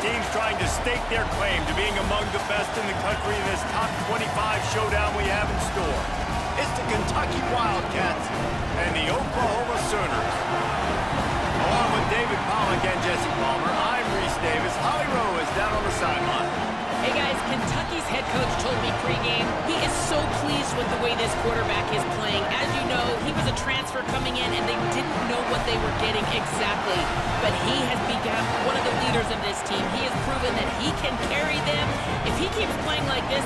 teams trying to stake their claim to being among the best in the country in this top 25 showdown we have in store. It's the Kentucky Wildcats and the Oklahoma Sooners. Along with David Pollack and Jesse Palmer, I'm Reese Davis. Holly Rowe is down on the sideline. Hey guys, Kentucky's head coach told me pregame he is so pleased with the way this quarterback is playing. As you know, he was a transfer coming in and they didn't know what they were getting exactly. But he has become one of the leaders of this team. He has proven that he can carry them. If he keeps playing like this...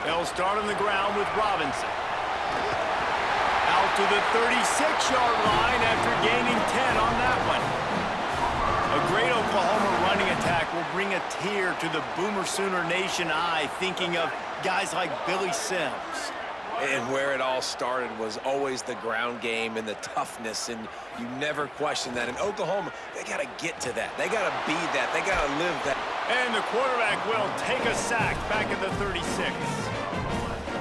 They'll start on the ground with Robinson. Out to the 36-yard line after gaining 10 on that one. A great Oklahoma running attack will bring a tear to the Boomer Sooner Nation eye, thinking of guys like Billy Sims. And where it all started was always the ground game and the toughness, and you never question that. In Oklahoma, they got to get to that. They got to be that. They got to live that. And the quarterback will take a sack back at the 36.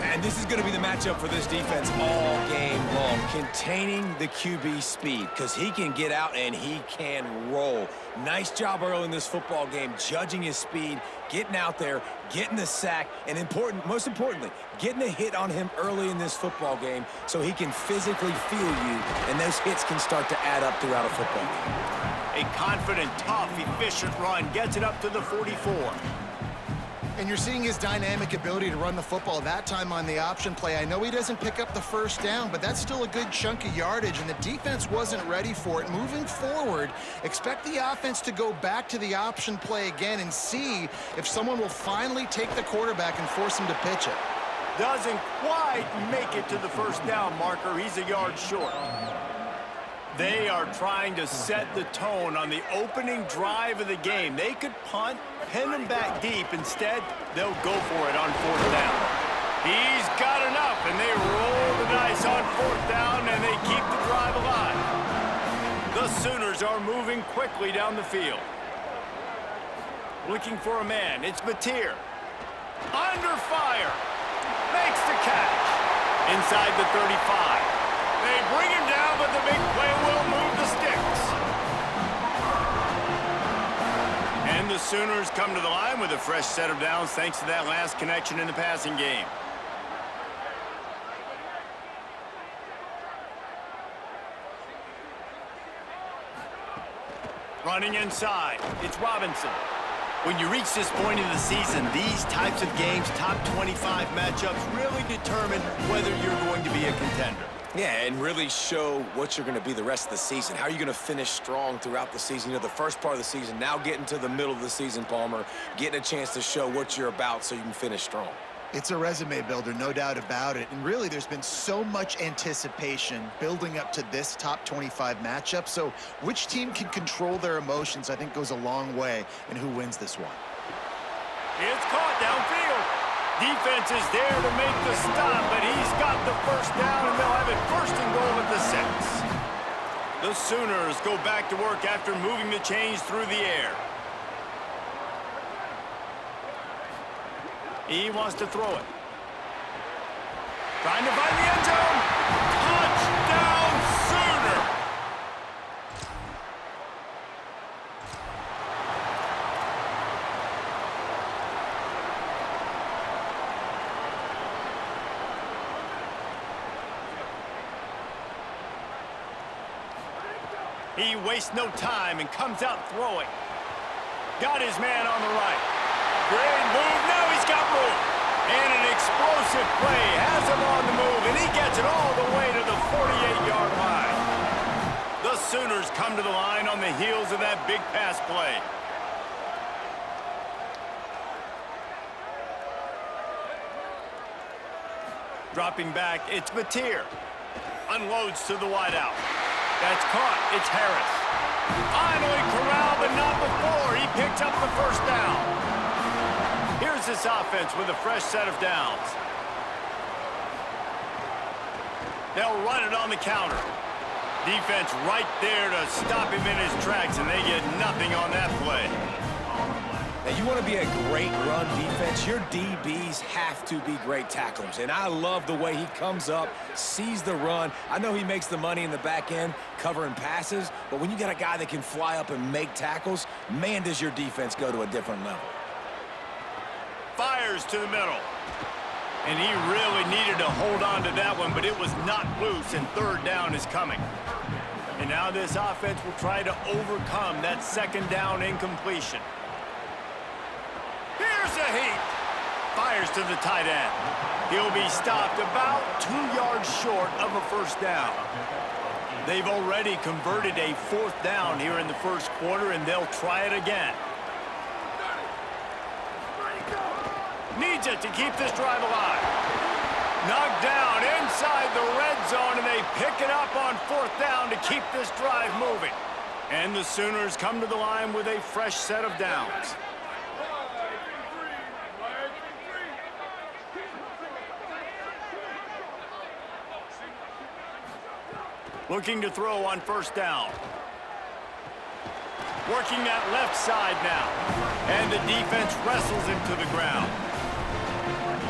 And this is going to be the matchup for this defense all game long. Containing the QB speed, because he can get out and he can roll. Nice job early in this football game, judging his speed, getting out there, getting the sack, and most importantly, getting a hit on him early in this football game so he can physically feel you, and those hits can start to add up throughout a football game. A confident, tough, efficient run gets it up to the 44. And you're seeing his dynamic ability to run the football, that time on the option play. I know he doesn't pick up the first down, but that's still a good chunk of yardage, and the defense wasn't ready for it. Moving forward, expect the offense to go back to the option play again and see if someone will finally take the quarterback and force him to pitch it. Doesn't quite make it to the first down marker. He's a yard short. They are trying to set the tone on the opening drive of the game. They could punt, pin them back deep. Instead, they'll go for it on fourth down. He's got enough, and they roll the dice on fourth down, and they keep the drive alive. The Sooners are moving quickly down the field. Looking for a man. It's Mateer. Under fire. Makes the catch. Inside the 35. They bring him down, but the big play will move the sticks. And the Sooners come to the line with a fresh set of downs thanks to that last connection in the passing game. Running inside, it's Robinson. When you reach this point in the season, these types of games, top 25 matchups, really determine whether you're going to be a contender. Yeah, and really show what you're going to be the rest of the season. How are you going to finish strong throughout the season? You know, the first part of the season, now getting to the middle of the season, Palmer, getting a chance to show what you're about so you can finish strong. It's a resume builder, no doubt about it. And really, there's been so much anticipation building up to this top 25 matchup. So which team can control their emotions, I think, goes a long way in who wins this one. It's caught downfield. Defense is there to make the stop, but he's got the first down, and they'll have it first and goal at the 6. The Sooners go back to work after moving the chains through the air. He wants to throw it. Trying to find the end zone. Touchdown, Sooner! He wastes no time and comes out throwing. Got his man on the right. Great move. Now he's got room. And an explosive play has him on the move, and he gets it all the way to the 48-yard line. The Sooners come to the line on the heels of that big pass play. Dropping back, it's Mateer. Unloads to the wideout. That's caught. It's Harris. Finally corralled, but not before. He picks up the first down. Here's Here's this offense with a fresh set of downs. They'll run it on the counter. Defense right there to stop him in his tracks, and they get nothing on that play. Now, you want to be a great run defense, your DBs have to be great tacklers. And I love the way he comes up, sees the run. I know he makes the money in the back end covering passes, but when you got a guy that can fly up and make tackles, man, does your defense go to a different level. Fires to the middle. And he really needed to hold on to that one, but it was not loose, and third down is coming. And now this offense will try to overcome that second down incompletion. Here's a heap. Fires to the tight end. He'll be stopped about 2 yards short of a first down. They've already converted a fourth down here in the first quarter, and they'll try it again. Needs it to keep this drive alive. Knocked down inside the red zone, and they pick it up on fourth down to keep this drive moving. And the Sooners come to the line with a fresh set of downs. Looking to throw on first down. Working that left side now. And the defense wrestles him to the ground.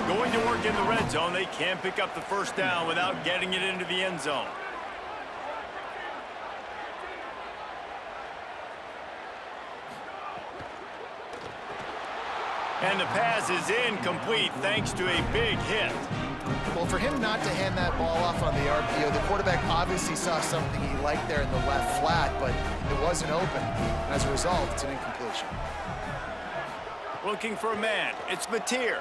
Going to work in the red zone. They can't pick up the first down without getting it into the end zone. And the pass is incomplete thanks to a big hit. Well, for him not to hand that ball off on the RPO, the quarterback obviously saw something he liked there in the left flat, but it wasn't open. As a result, it's an incompletion. Looking for a man. It's Mateer.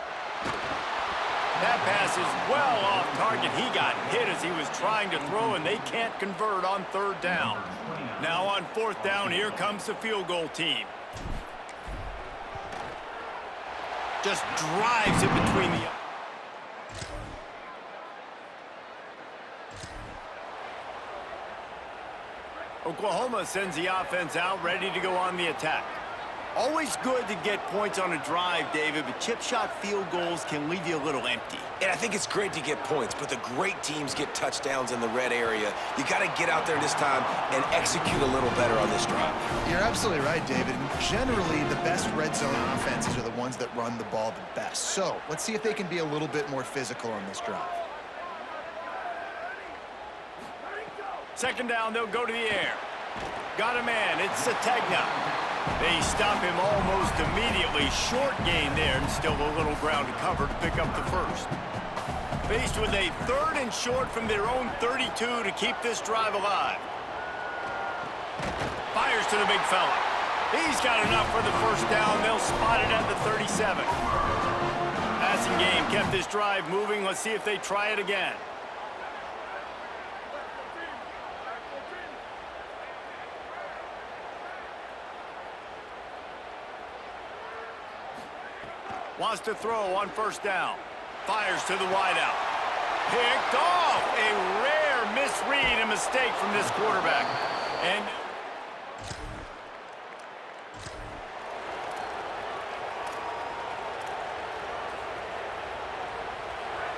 That pass is well off target. He got hit as he was trying to throw, and they can't convert on third down. Now on fourth down, here comes the field goal team. Just drives it between the... Oklahoma sends the offense out, ready to go on the attack. Always good to get points on a drive, David, but chip shot field goals can leave you a little empty. And I think it's great to get points, but the great teams get touchdowns in the red area. You got to get out there this time and execute a little better on this drive. You're absolutely right, David. Generally, the best red zone offenses are the ones that run the ball the best. So let's see if they can be a little bit more physical on this drive. Second down, they'll go to the air. Got a man, it's Sategna. They stop him almost immediately. Short gain there, and still a little ground to cover to pick up the first. Faced with a third and short from their own 32 to keep this drive alive. Fires to the big fella. He's got enough for the first down. They'll spot it at the 37. Passing game kept this drive moving. Let's see if they try it again. Wants to throw on first down. Fires to the wideout. Picked off. A rare misread and mistake from this quarterback. And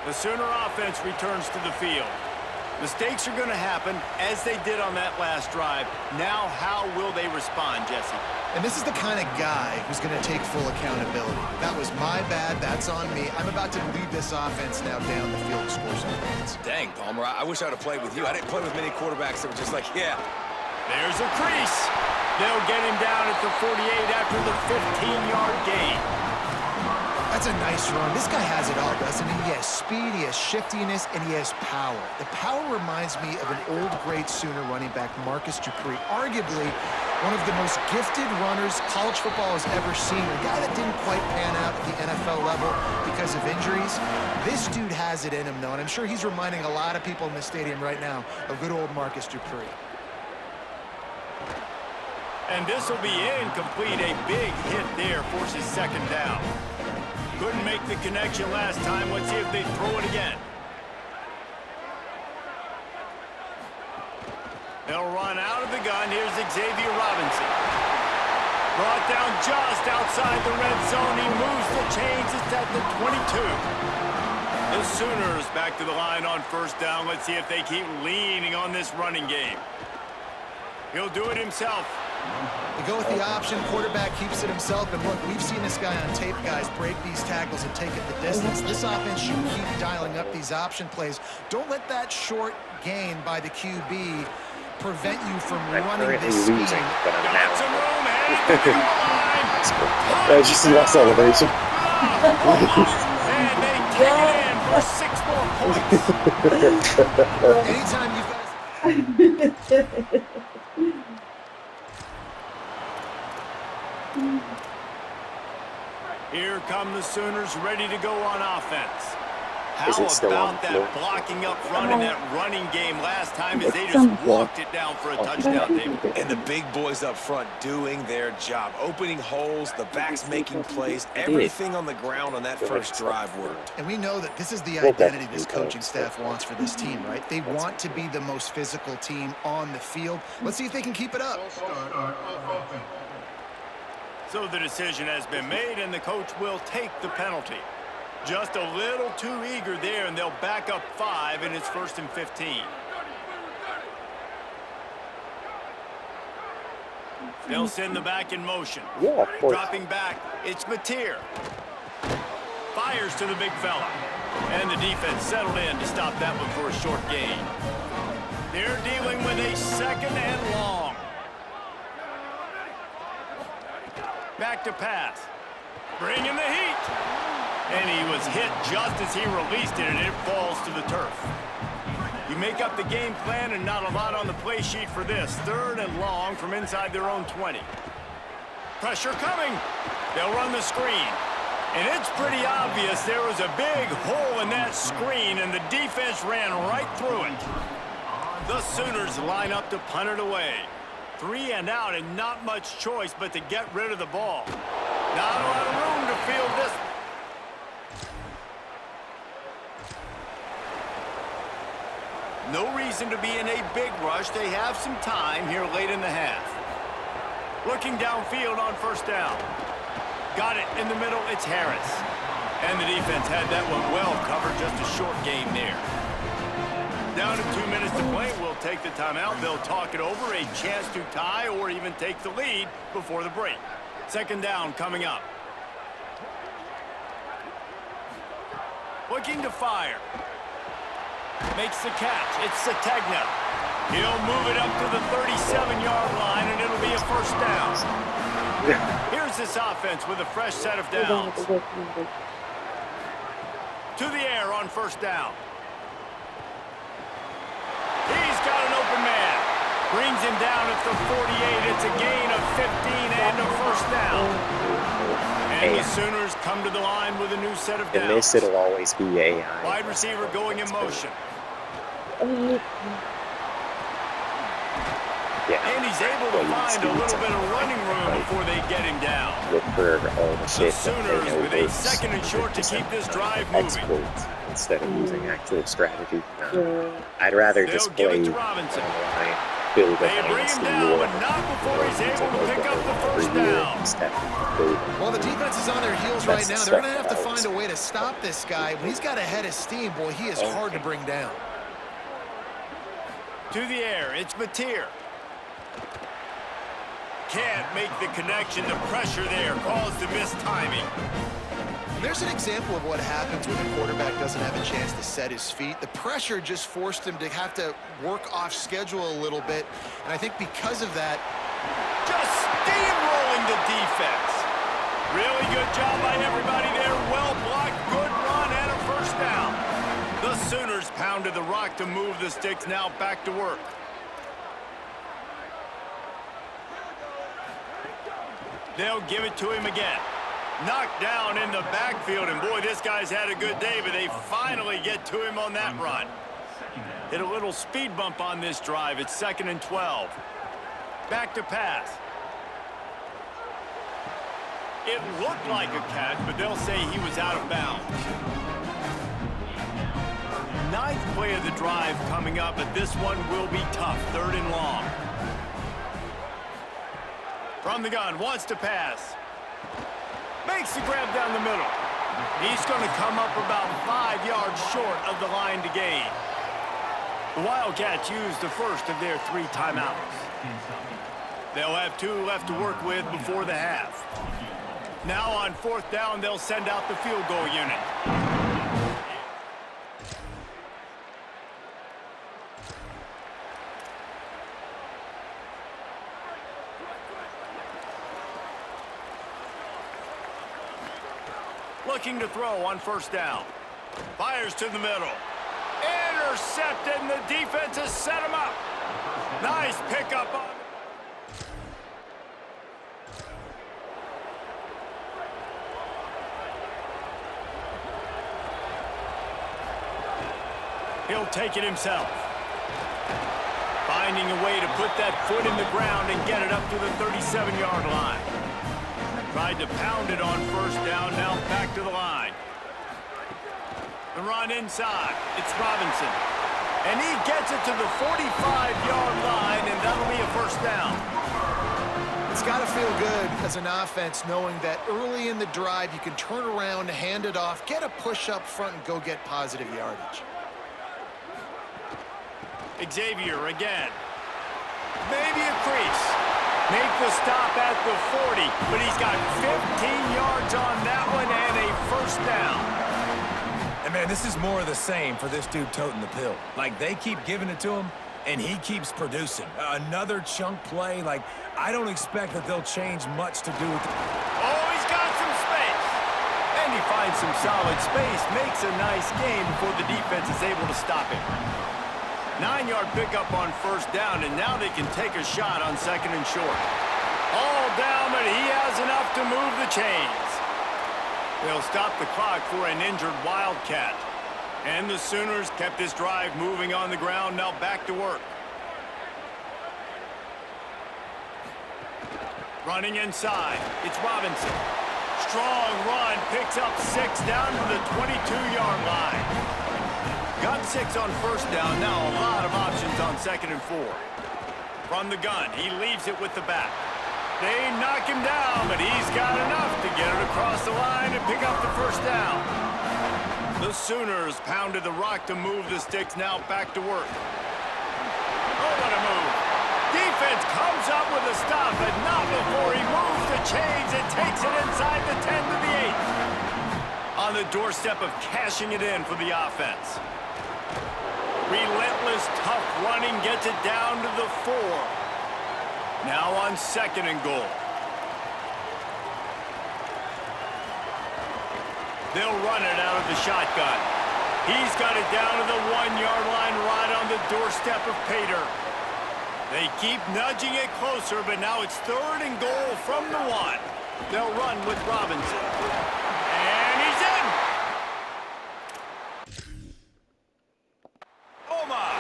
the Sooner offense returns to the field. Mistakes are going to happen, as they did on that last drive. Now, how will they respond, Jesse? And this is the kind of guy who's going to take full accountability. That was my bad. That's on me. I'm about to lead this offense now down the field to score some points. Dang, Palmer, I wish I would have played with you. I didn't play with many quarterbacks that were just like, yeah. There's a crease. They'll get him down at the 48 after the 15-yard gain. That's a nice run. This guy has it all, doesn't he? He has speed, he has shiftiness, and he has power. The power reminds me of an old, great Sooner running back, Marcus Dupree, arguably one of the most gifted runners college football has ever seen. A guy that didn't quite pan out at the NFL level because of injuries. This dude has it in him, though, and I'm sure he's reminding a lot of people in the stadium right now of good old Marcus Dupree. And this will be incomplete. A big hit there forces second down. Couldn't make the connection last time. Let's see if they throw it again. They'll run out of the gun. Here's Xavier Robinson. Brought down just outside the red zone. He moves the chains. It's at the 22. The Sooners back to the line on first down. Let's see if they keep leaning on this running game. He'll do it himself. They go with the option. Quarterback keeps it himself. And look, we've seen this guy on tape, guys, break these tackles and take it the distance. This offense should keep dialing up these option plays. Don't let that short gain by the QB prevent you from running this scheme. Losing, but I'm Got now. some room, headed to the goal line. I just see that celebration. And they take it in for 6 more points. Anytime you've got Here come the Sooners ready to go on offense. How Is it still on about the that floor? blocking up front in that running game last time as they just walked it down for a touchdown, David? And the big boys up front doing their job. Opening holes, the backs making plays. Everything on the ground on that first drive worked. And we know that this is the identity this coaching staff wants for this team, right? They want to be the most physical team on the field. Let's see if they can keep it up. So the decision has been made, and the coach will take the penalty. Just a little too eager there, and they'll back up 5, and it's 1st and 15. They'll send the back in motion. Yeah, of course. Dropping back, it's Mateer. Fires to the big fella. And the defense settled in to stop that one for a short gain. They're dealing with a 2nd and long. Back to pass. Bringing the heat. And he was hit just as he released it, and it falls to the turf. You make up the game plan, and not a lot on the play sheet for this. 3rd and long from inside their own 20. Pressure coming. They'll run the screen. And it's pretty obvious there was a big hole in that screen, and the defense ran right through it. The Sooners line up to punt it away. 3 and out, and not much choice but to get rid of the ball. Not a lot of room to field this. No reason to be in a big rush. They have some time here late in the half. Looking downfield on first down. Got it in the middle. It's Harris. And the defense had that one well covered. Just a short game there. Down to 2 minutes to play. We'll take the timeout. They'll talk it over. A chance to tie or even take the lead before the break. 2nd down coming up. Looking to fire. Makes the catch. It's Sategna. He'll move it up to the 37-yard line, and it'll be a 1st down. Here's this offense with a fresh set of downs. To the air on 1st down. He's got an open man. Brings him down at the 48. It's a gain of 15 and a 1st down. And the Sooners come to the line with a new set of downs. In this, it'll always be AI. Wide receiver going in motion. Yeah. And he's able to find a little bit of running room before they get him down. Look for all the The shit that Sooners they know with a works. 2nd and short to keep this drive moving. Exploits instead of using actual strategy. I'd rather just They'll give play it to on Robinson. the line, build a They bring dynasty him down, or but not before he's able to pick up the 1st down. instead of building. Well, the defense is on their heels right now. They're going to have to find a way to stop this guy. When he's got a head of steam, boy, he is hard to bring down. To the air, it's Mateer. Can't make the connection. The pressure there caused the missed timing. There's an example of what happens when the quarterback doesn't have a chance to set his feet. The pressure just forced him to have to work off schedule a little bit. And I think because of that, Just steamrolling the defense. Really good job by everybody there. Well blocked, good run, and a 1st down. The Sooners pounded the rock to move the sticks. Now back to work. They'll give it to him again. Knocked down in the backfield, and boy, this guy's had a good day, but they finally get to him on that run. Hit a little speed bump on this drive. It's 2nd and 12. Back to pass. It looked like a catch, but they'll say he was out of bounds. 9th play of the drive coming up, but this one will be tough. 3rd and long. From the gun, wants to pass. Makes the grab down the middle. He's going to come up about 5 yards short of the line to gain. The Wildcats used the first of their 3 timeouts. They'll have 2 left to work with before the half. Now on 4th down, they'll send out the field goal unit. Looking to throw on 1st down. Fires to the middle. Intercepted, and the defense has set him up. Nice pickup on. He'll take it himself. Finding a way to put that foot in the ground and get it up to the 37-yard line. Tried to pound it on 1st down, now back to the line. The run inside, it's Robinson. And he gets it to the 45-yard line, and that'll be a 1st down. It's got to feel good as an offense knowing that early in the drive you can turn around, hand it off, get a push up front, and go get positive yardage. Xavier again. Maybe a crease. Make the stop at the 40, but he's got 15 yards on that one and a 1st down. And man, this is more of the same for this dude toting the pill. Like, they keep giving it to him, and he keeps producing. Another chunk play. Like, I don't expect that they'll change much to do with it. Oh, he's got some space. And he finds some solid space, makes a nice gain before the defense is able to stop him. 9-yard pickup on 1st down, and now they can take a shot on 2nd and short. All down, but he has enough to move the chains. They'll stop the clock for an injured Wildcat. And the Sooners kept this drive moving on the ground, now back to work. Running inside, it's Robinson. Strong run, picks up 6 down to the 22-yard line. Got 6 on 1st down, now a lot of options on 2nd and 4. From the gun, he leaves it with the back. They knock him down, but he's got enough to get it across the line and pick up the 1st down. The Sooners pounded the rock to move the sticks, now back to work. Oh, what a move. Defense comes up with a stop, but not before he moves the chains and takes it inside the 10 to the 8. On the doorstep of cashing it in for the offense. Relentless, tough running gets it down to the 4. Now on 2nd and goal. They'll run it out of the shotgun. He's got it down to the 1-yard line right on the doorstep of Pater. They keep nudging it closer, but now it's 3rd and goal from the 1. They'll run with Robinson. And he's in! Oh, my!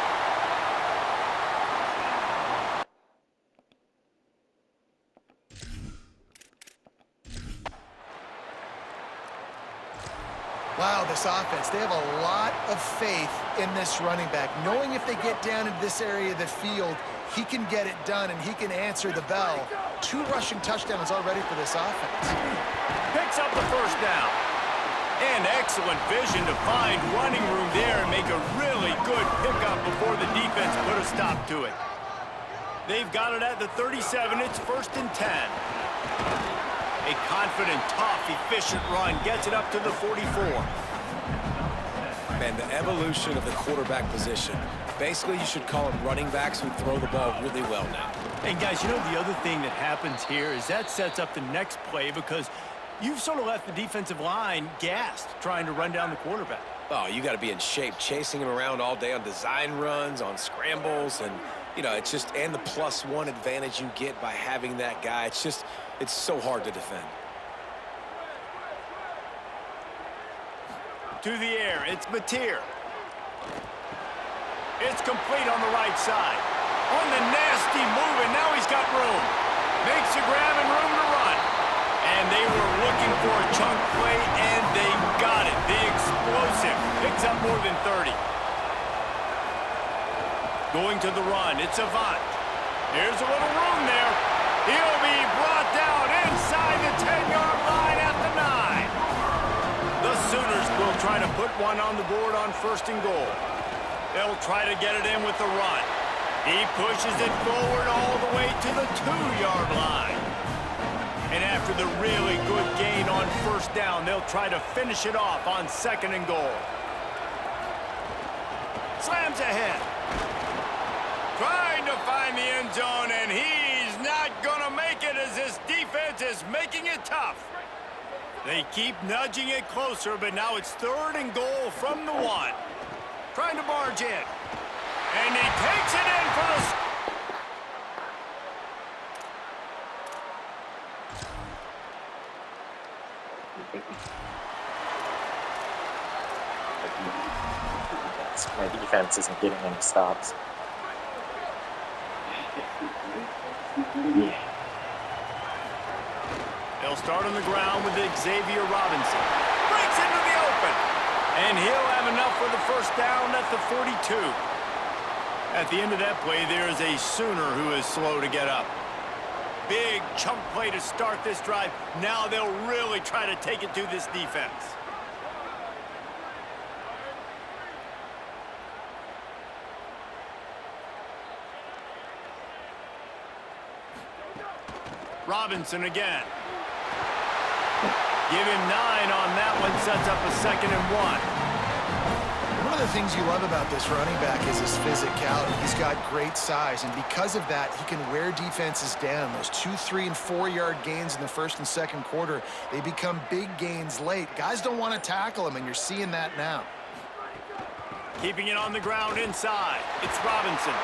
Wow, this offense, they have a lot of faith in this running back, knowing if they get down into this area of the field, he can get it done and he can answer the bell. 2 rushing touchdowns already for this offense. Picks up the 1st down. And excellent vision to find running room there and make a really good pickup before the defense put a stop to it. They've got it at the 37. It's 1st and 10. A confident, tough, efficient run gets it up to the 44. Man, the evolution of the quarterback position. Basically, you should call them running backs who throw the ball really well now. And guys, you know the other thing that happens here is that sets up the next play because you've sort of left the defensive line gassed trying to run down the quarterback. Oh, you got to be in shape, chasing him around all day on design runs, on scrambles, and, you know, it's just, and the +1 advantage you get by having that guy. It's just, it's so hard to defend. To the air, it's Mateer. It's complete on the right side. On the nasty move, and now he's got room. Makes a grab and room to run. And they were looking for a chunk play, and they got it. The explosive picks up more than 30. Going to the run, it's Avant. There's a little room there. He'll be brought down inside the 10-yard line at the 9. The Sooners will try to put one on the board on 1st and goal. They'll try to get it in with the run. He pushes it forward all the way to the 2-yard line. And after the really good gain on 1st down, they'll try to finish it off on 2nd and goal. Slams ahead. Trying to find the end zone, and he's not going to make it as this defense is making it tough. They keep nudging it closer, but now it's 3rd and goal from the 1. Trying to barge in. And he takes it in for the... My defense isn't getting any stops. Yeah. They'll start on the ground with Xavier Robinson. Breaks into the open. And he'll have enough for the 1st down at the 42. At the end of that play, there is a Sooner who is slow to get up. Big chunk play to start this drive. Now they'll really try to take it to this defense. Robinson again. Give him 9 on that one. Sets up a 2nd and 1. One of the things you love about this running back is his physicality. He's got great size, and because of that, he can wear defenses down. Those 2-, 3-, and 4-yard gains in the 1st and 2nd quarter, they become big gains late. Guys don't want to tackle him, and you're seeing that now. Keeping it on the ground inside. It's Robinson.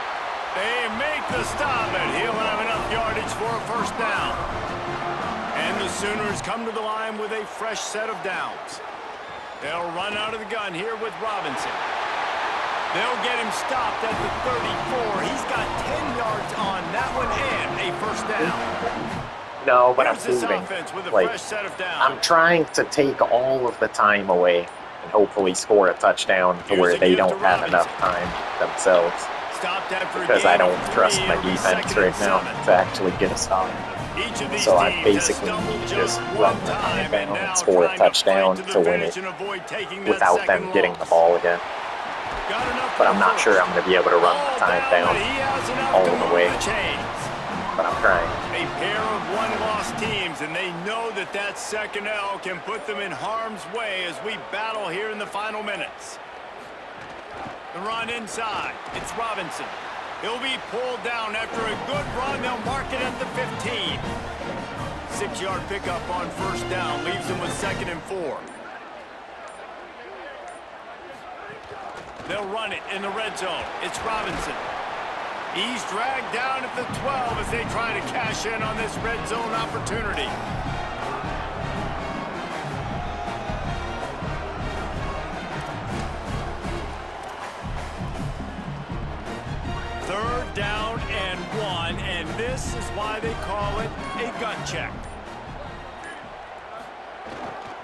They make the stop, and he'll have enough yardage for a 1st down. And the Sooners come to the line with a fresh set of downs. They'll run out of the gun here with Robinson. They'll get him stopped at the 34. He's got 10 yards on that one and a 1st down. No, but Here's this I'm moving. offense with a Like, fresh set of downs. I'm trying to take all of the time away and hopefully score a touchdown to Here's where a they give don't to have Robinson. enough time themselves. Stopped after a Because gain I don't of 3. trust my It'll be defense 2nd right and now 7. to actually get a stop. Each of these So I teams basically has need to stumbled just one run the time, time down now and score a trying touchdown fight to win finish it and avoid taking that without second them getting the loss. ball again. Got enough But for I'm the not sure 1st. I'm going to be able to run the Ball time down, down but he has enough all to the move way. the chains. But I'm trying. A pair of one-loss teams, and they know that that second L can put them in harm's way as we battle here in the final minutes. The run inside. It's Robinson. He'll be pulled down after a good run. They'll mark it at the 15. 6-yard pickup on 1st down. Leaves them with 2nd and 4. They'll run it in the red zone. It's Robinson. He's dragged down at the 12 as they try to cash in on this red zone opportunity. Third down and 1, and this is why they call it a gut check.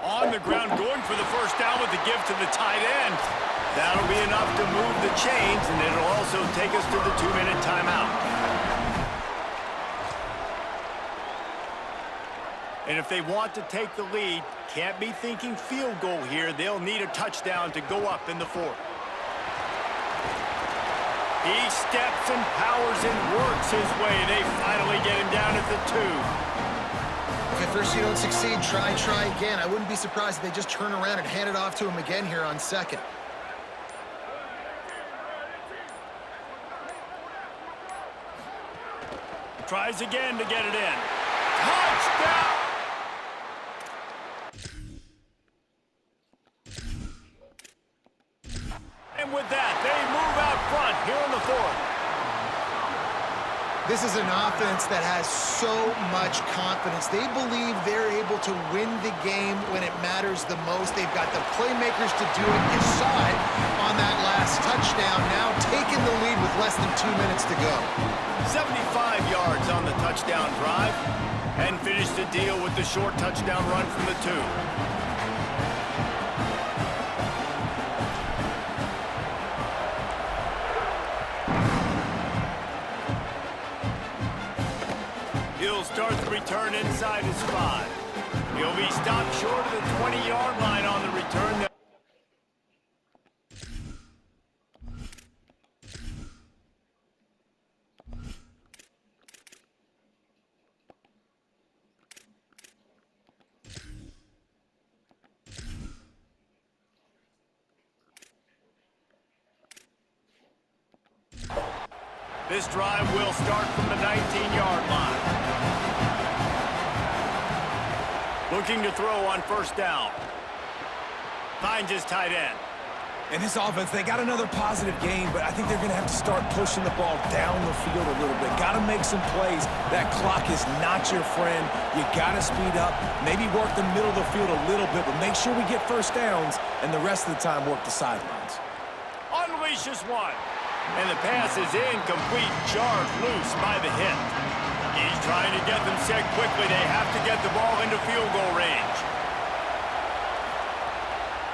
On the ground, going for the 1st down with the give to the tight end. That'll be enough to move the chains, and it'll also take us to the 2-minute timeout. And if they want to take the lead, can't be thinking field goal here. They'll need a touchdown to go up in the 4th. He steps and powers and works his way. They finally get him down at the 2. If at first you don't succeed, try again. I wouldn't be surprised if they just turn around and hand it off to him again here on 2nd. Tries again to get it in. Touchdown! And with that, they move out front here in the 4th. This is an offense that has so much confidence. They believe they're able to win the game when it matters the most. They've got the playmakers to do it. You saw it on that last touchdown. Now taking the lead with less than 2 minutes to go. 75 yards on the touchdown drive, and finished the deal with the short touchdown run from the 2. He'll return inside his 5. He'll be stopped short of the 20-yard line on the return. This drive will start from the 19-yard line. Looking to throw on first down. Finds his tight end. And this offense, they got another positive game, but I think they're going to have to start pushing the ball down the field a little bit. Got to make some plays. That clock is not your friend. You got to speed up, maybe work the middle of the field a little bit, but make sure we get first downs, and the rest of the time work the sidelines. Unleashes one. And the pass is incomplete, jarred loose by the hit. He's trying to get them set quickly. They have to get the ball into field goal range.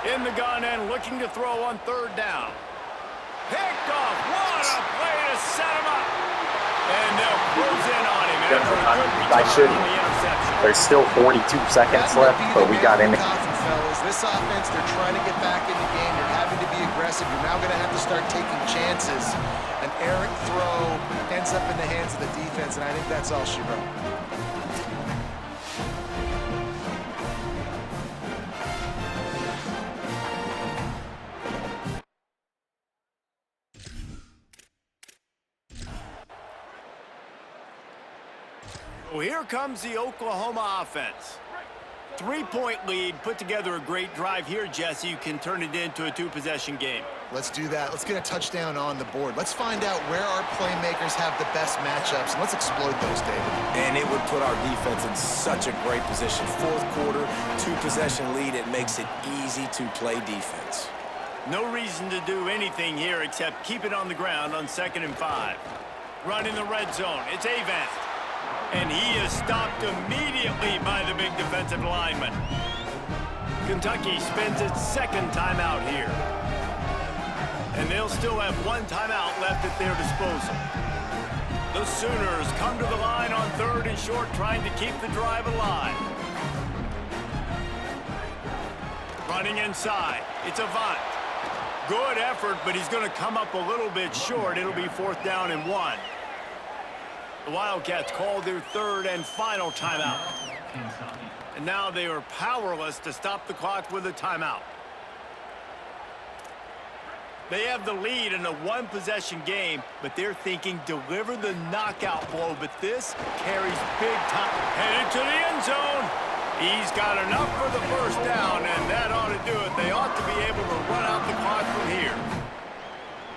In the gun and looking to throw on third down. Picked off. What a play to set him up. And they'll close in on him after a good return on the interception. There's still 42 seconds left, but we got in. This offense, they're trying to get back in the game. You're having to be aggressive. You're now going to have to start taking chances. An errant throw ends up in the hands of the defense, and I think that's all she wrote. Well, here comes the Oklahoma offense. 3-point lead, put together a great drive here, Jesse. You can turn it into a 2-possession game. Let's do that. Let's get a touchdown on the board. Let's find out where our playmakers have the best matchups, and let's exploit those, David. And it would put our defense in such a great position. Fourth quarter, 2-possession lead. It makes it easy to play defense. No reason to do anything here except keep it on the ground on 2nd and 5. Run in the red zone. It's Avant. And he is stopped immediately by the big defensive lineman. Kentucky spends its 2nd timeout here. And they'll still have 1 timeout left at their disposal. The Sooners come to the line on 3rd and short, trying to keep the drive alive. Running inside. It's Avant. Good effort, but he's going to come up a little bit short. It'll be 4th down and 1. The Wildcats called their 3rd and final timeout. And now they are powerless to stop the clock with a timeout. They have the lead in a 1-possession game, but they're thinking deliver the knockout blow. But this carries big time. Headed to the end zone. He's got enough for the first down, and that ought to do it. They ought to be able to run out the clock from here.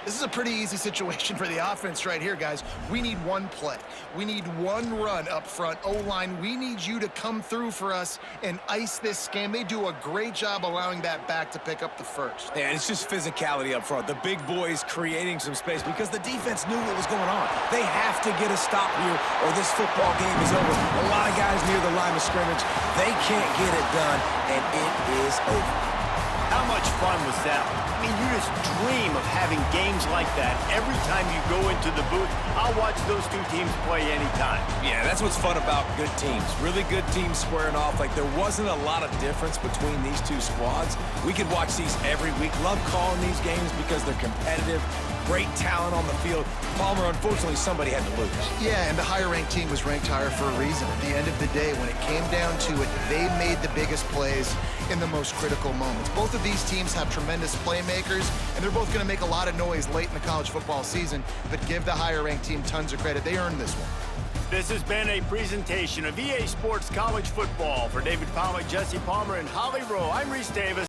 This is a pretty easy situation for the offense right here, guys. We need one play. We need one run up front. O-line, we need you to come through for us and ice this game. They do a great job allowing that back to pick up the first. Yeah, it's just physicality up front. The big boys creating some space because the defense knew what was going on. They have to get a stop here or this football game is over. A lot of guys near the line of scrimmage, they can't get it done, and it is over. How much fun was that? I mean, you just dream of having games like that every time you go into the booth. I'll watch those 2 teams play anytime. Yeah, that's what's fun about good teams. Really good teams squaring off. Like, there wasn't a lot of difference between these 2 squads. We could watch these every week. Love calling these games because they're competitive. Great talent on the field. Palmer, unfortunately, somebody had to lose. Yeah, and the higher-ranked team was ranked higher for a reason. At the end of the day, when it came down to it, they made the biggest plays in the most critical moments. Both of these teams have tremendous playmakers, and they're both going to make a lot of noise late in the college football season, but give the higher-ranked team tons of credit. They earned this one. This has been a presentation of EA Sports College Football. For David Pollack, Jesse Palmer, and Holly Rowe, I'm Reese Davis.